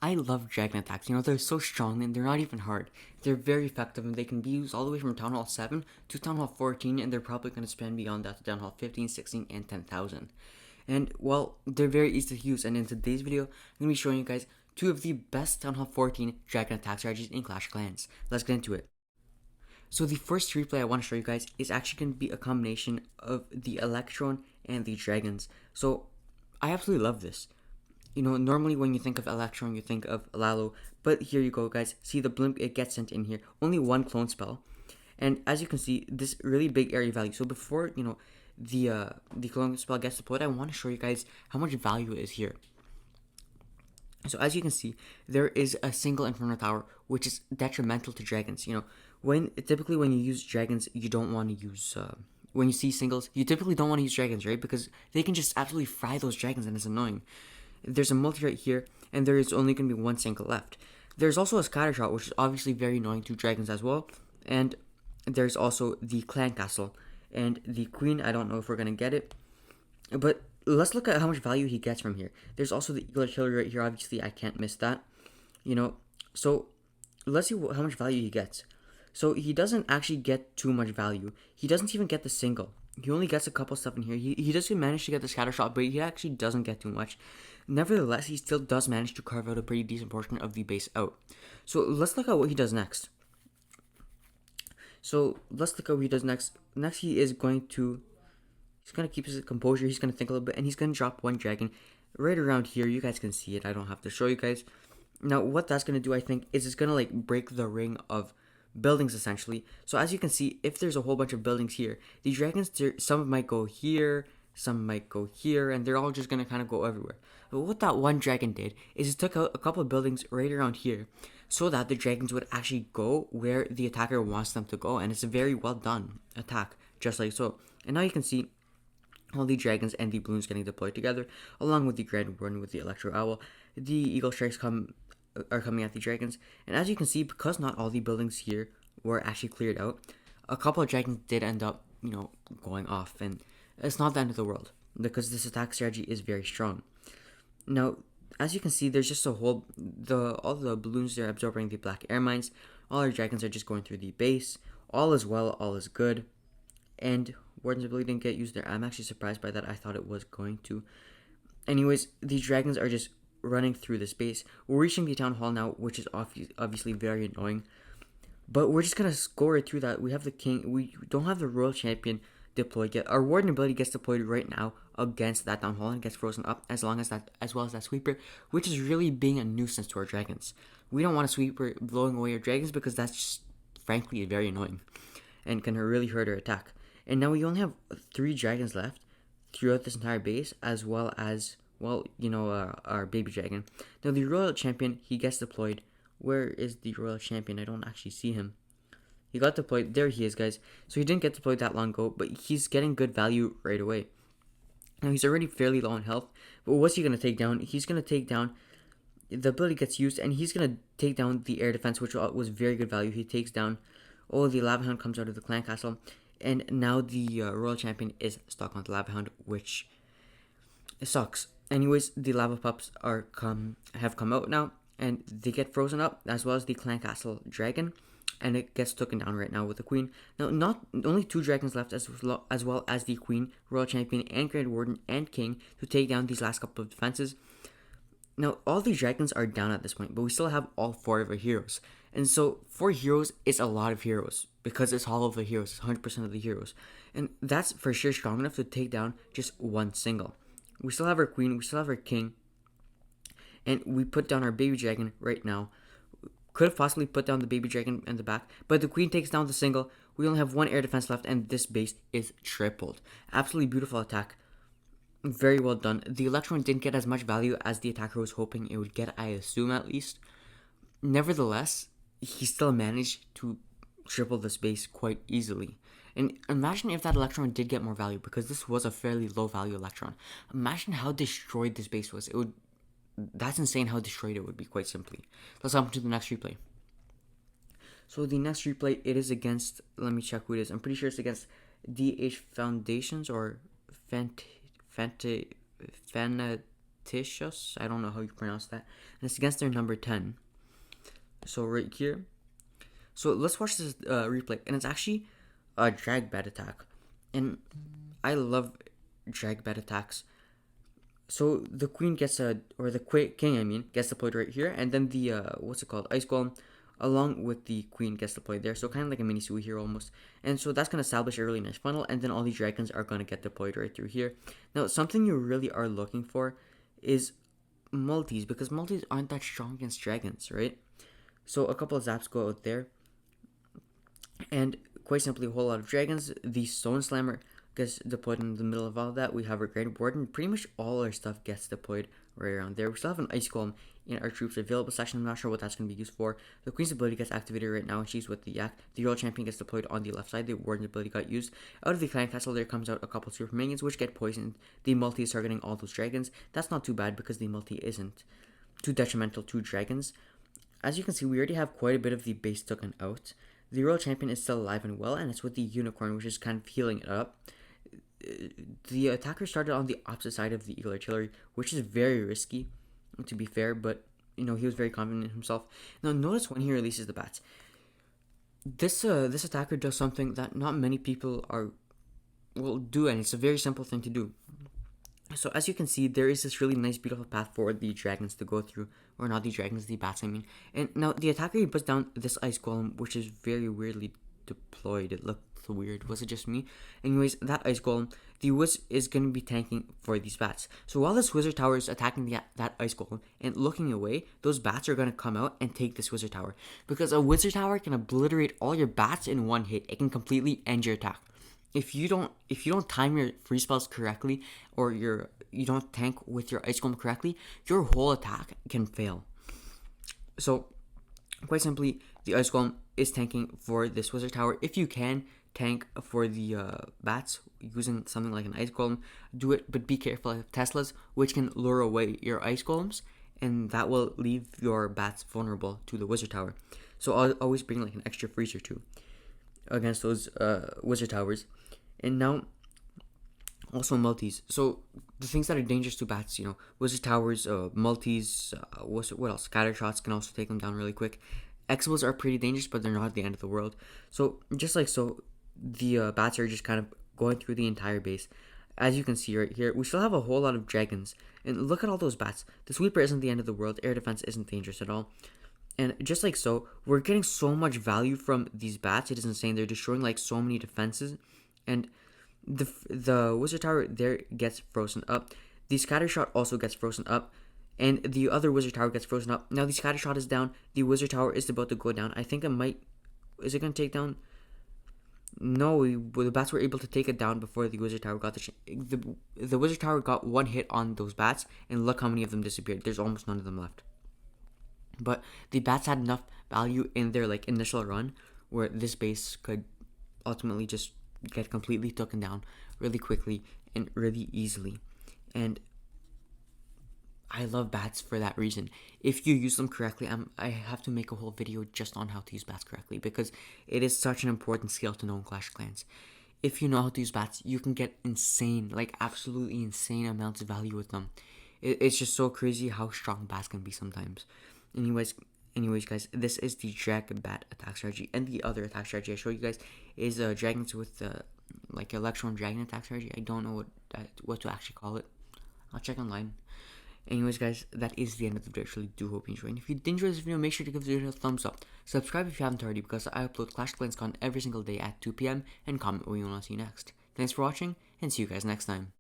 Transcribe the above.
I love dragon attacks. They're so strong and they're not even hard. They're very effective and they can be used all the way from Town Hall 7 to Town Hall 14, and they're probably going to spend beyond that to Town Hall 15, 16, and 10,000. And well, they're very easy to use, and in today's video, I'm going to be showing you guys two of the best Town Hall 14 dragon attack strategies in Clash of Clans. Let's get into it. So the first replay I want to show you guys is actually going to be a combination of the Electron and the Dragons. So I absolutely love this. Normally when you think of Electron, you think of Lalo, but here you go, guys. See the blimp, it gets sent in here. Only one clone spell. And as you can see, this really big area value. So before, the clone spell gets deployed, I want to show you guys how much value is here. So as you can see, there is a single Inferno Tower, which is detrimental to dragons. Typically when you use dragons, you don't want to use, when you see singles, you typically don't want to use dragons, right? Because they can just absolutely fry those dragons and it's annoying. There's a multi right here, and there is only going to be one single left. There's also a scatter shot, which is obviously very annoying to dragons as well. And there's also the clan castle and the queen. I don't know if we're going to get it, but let's look at how much value he gets from here. There's also the eagle artillery right here. Obviously, I can't miss that. So let's see how much value he gets. So he doesn't actually get too much value. He doesn't even get the single. He only gets a couple stuff in here. He doesn't manage to get the scatter shot, but he actually doesn't get too much. Nevertheless, he still does manage to carve out a pretty decent portion of the base out. So let's look at what he does next. Next, he's going to keep his composure. He's going to think a little bit, and he's going to drop one dragon right around here. You guys can see it. I don't have to show you guys. Now, what that's going to do, I think, is it's going to break the ring of buildings essentially. So as you can see, if there's a whole bunch of buildings here, the dragons, some might go here, some might go here, and they're all just going to kind of go everywhere. But what that one dragon did is it took out a couple of buildings right around here so that the dragons would actually go where the attacker wants them to go, and it's a very well done attack, just like so. And now you can see all the dragons and the balloons getting deployed together, along with the Grand Warden with the Electro Owl. The Eagle Strikes are coming at the dragons, and as you can see, because not all the buildings here were actually cleared out, a couple of dragons did end up, going off, and it's not the end of the world because this attack strategy is very strong. Now, as you can see, there's just all the balloons there absorbing the black air mines. All our dragons are just going through the base. All is well, all is good, and Warden's ability didn't get used there. I'm actually surprised by that. I thought it was going to. Anyways, the dragons are just running through the space. We're reaching the town hall now, which is obviously very annoying, but we're just gonna go right through that. We have the king. We don't have the royal champion deployed yet. Our warden ability gets deployed right now against that town hall and gets frozen up, as well as that sweeper, which is really being a nuisance to our dragons. We don't want a sweeper blowing away our dragons because that's just frankly very annoying and can really hurt our attack. And now we only have 3 dragons left throughout this entire base, as well as our baby dragon. Now the royal champion, he gets deployed. Where is the royal champion? I don't actually see him. He got deployed. There he is, guys. So he didn't get deployed that long ago, but he's getting good value right away. Now he's already fairly low on health, but what's he going to take down? He's going to take down, the ability gets used, and he's going to take down the air defense, which was very good value. He takes down, the Lava Hound comes out of the clan castle, and now the royal champion is stuck on the Lava Hound, which sucks. Anyways, the lava pups have come out now, and they get frozen up, as well as the clan castle dragon, and it gets taken down right now with the queen. Now, not only 2 dragons left, as well as the queen, royal champion, and grand warden and king to take down these last couple of defenses. Now, all the dragons are down at this point, but we still have all 4 of our heroes. And so 4 heroes is a lot of heroes because it's all of the heroes, it's 100% of the heroes, and that's for sure strong enough to take down just one single. We still have our queen, we still have our king, and we put down our baby dragon right now. Could have possibly put down the baby dragon in the back, but the queen takes down the single. We only have 1 air defense left, and this base is tripled. Absolutely beautiful attack. Very well done. The Electron didn't get as much value as the attacker was hoping it would get, I assume at least. Nevertheless, he still managed to triple this base quite easily. And imagine if that Electron did get more value, because this was a fairly low value Electron. Imagine how destroyed this base was. That's insane how destroyed it would be, quite simply. Let's hop into the next replay. So the next replay, it is against, let me check who it is. I'm pretty sure it's against DH Foundations or Tishus. I don't know how you pronounce that. And it's against their number 10. So right here. So let's watch this replay. And it's actually a DragBat attack. And I love DragBat attacks. So the queen gets or the king, I mean, gets deployed right here. And then the, what's it called? Ice Golem, along with the queen, gets deployed there. So kind of like a mini Sui here almost. And so that's going to establish a really nice funnel. And then all these dragons are going to get deployed right through here. Now, something you really are looking for is multis, because multis aren't that strong against dragons, right? So a couple of zaps go out there. And quite simply, a whole lot of dragons. The Stone Slammer gets deployed in the middle of all that. We have our Great Board, and pretty much all our stuff gets deployed right around there. We still have an Ice Golem in our troops available section. I'm not sure what that's going to be used for. The Queen's ability gets activated right now, and she's with the Yak. The Royal Champion gets deployed on the left side. The Warden's ability got used. Out of the Clan Castle, there comes out a couple super minions, which get poisoned. The multi is targeting all those dragons. That's not too bad, because the multi isn't too detrimental to dragons. As you can see, we already have quite a bit of the base taken out. The Royal Champion is still alive and well, and it's with the Unicorn, which is kind of healing it up. The attacker started on the opposite side of the Eagle Artillery, which is very risky, to be fair, but, you know, he was very confident in himself. Now, notice when he releases the bats. This attacker does something that not many people will do, and it's a very simple thing to do. So as you can see, there is this really nice, beautiful path for the dragons to go through. Or not the dragons, the bats, I mean. And now the attacker, he puts down this Ice Golem, which is very weirdly deployed. It looked weird. Was it just me? Anyways, that Ice Golem, the Wiz is going to be tanking for these bats. So while this Wizard Tower is attacking that Ice Golem and looking away, those bats are going to come out and take this Wizard Tower. Because a Wizard Tower can obliterate all your bats in one hit. It can completely end your attack. If you don't time your free spells correctly, or you don't tank with your Ice Golem correctly, your whole attack can fail. So, quite simply, the Ice Golem is tanking for this Wizard Tower. If you can tank for the bats using something like an Ice Golem, do it, but be careful of Teslas, which can lure away your Ice Golems, and that will leave your bats vulnerable to the Wizard Tower. So I'll always bring like an extra freezer too against those Wizard Towers. And now, also multis. So the things that are dangerous to bats, you know, Wizard Towers, multis, what else? Scatter shots can also take them down really quick. Exos are pretty dangerous, but they're not the end of the world. So just like so, the bats are just kind of going through the entire base. As you can see right here, we still have a whole lot of dragons. And look at all those bats. The sweeper isn't the end of the world. Air defense isn't dangerous at all. And just like so, we're getting so much value from these bats. It is insane. They're destroying like so many defenses. And the Wizard Tower there gets frozen up. The Scatter Shot also gets frozen up. And the other Wizard Tower gets frozen up. Now the Scatter Shot is down. The Wizard Tower is about to go down. I think it might... Is it going to take down... No, the bats were able to take it down before the Wizard Tower got the Wizard Tower got one hit on those bats. And look how many of them disappeared. There's almost none of them left. But the bats had enough value in their like initial run where this base could ultimately just get completely taken down really quickly and really easily. And I love bats for that reason. If you use them correctly, I have to make a whole video just on how to use bats correctly, because it is such an important skill to know in Clash of Clans. If you know how to use bats, you can get insane, like absolutely insane amounts of value with them. It's just so crazy how strong bats can be sometimes. Anyways, guys, this is the DragBat attack strategy, and the other attack strategy I show you guys is dragons with like Electron Dragon attack strategy. I don't know what to actually call it. I'll check online. Anyways, guys, that is the end of the video. I really do hope you enjoyed. And if you did enjoy this video, make sure to give the video a thumbs up. Subscribe if you haven't already, because I upload Clash of Clans content every single day at 2 p.m. and comment what you want to see next. Thanks for watching, and see you guys next time.